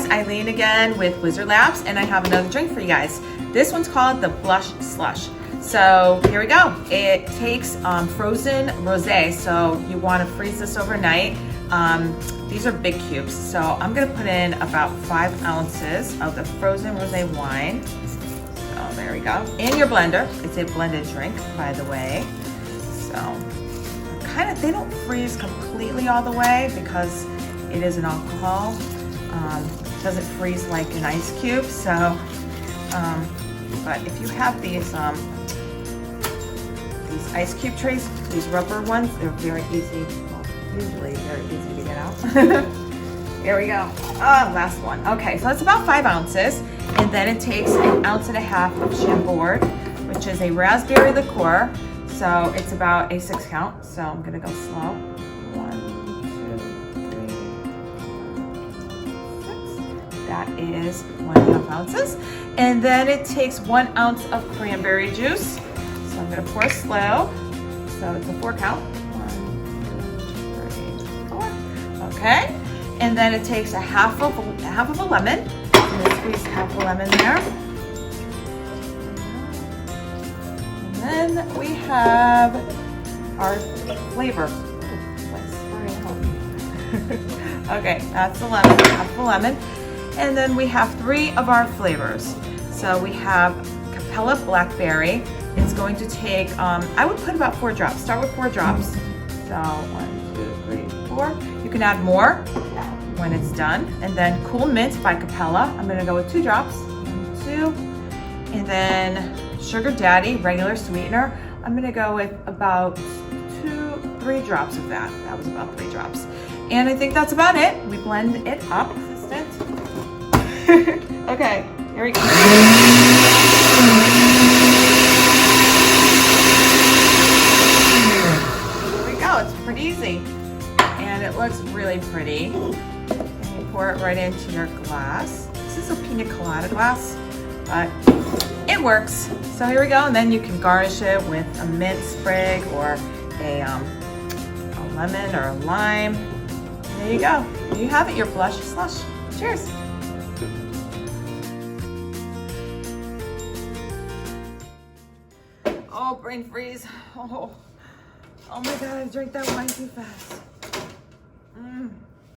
guys, Eileen again with Wizard Labs, and I have another drink for you guys. This one's called the Blush Slush. So here we go. It takes frozen rosé, so you want to freeze this overnight. These are big cubes, so I'm gonna put in about 5 ounces of the frozen rosé wine. So there we go. In your blender. It's a blended drink, by the way. So they don't freeze completely all the way because it is an alcohol. It doesn't freeze like an ice cube. So, but if you have these ice cube trays, these rubber ones, they're very easy. Well, usually very easy to get out. Here we go. Last one. Okay, so that's about 5 ounces, and then it takes 1.5 ounces of Chambord, which is a raspberry liqueur. So it's about a 6 count. So I'm gonna go slow. 1, 2, 3, 4, 5, 6. That is 1.5 ounces. And then it takes 1 ounce of cranberry juice. So I'm gonna pour slow. So it's a 4 count. 1, 2, 3, 4. Okay. And then it takes half of a lemon. I'm gonna squeeze half a lemon there. And then we have our flavor. Okay, that's the lemon, half the lemon. And then we have 3 of our flavors. So we have Capella Blackberry. It's going to take, I would put about 4 drops. Start with 4 drops. So 1, 2, 3, 4. You can add more when it's done. And then Cool Mint by Capella. I'm gonna go with 2 drops. 1, 2. And then Sugar Daddy, regular sweetener. I'm gonna go with about 2, 3 drops of that. That was about 3 drops. And I think that's about it. We blend it up. Assistant. Okay, here we go. Here we go, it's pretty easy. And it looks really pretty. And you pour it right into your glass. This is a pina colada glass, but it works. So here we go, and then you can garnish it with a mint sprig or a lemon or a lime. There you go. There you have it, your Blush Slush. Cheers. Oh, brain freeze. Oh my God, I drank that wine too fast.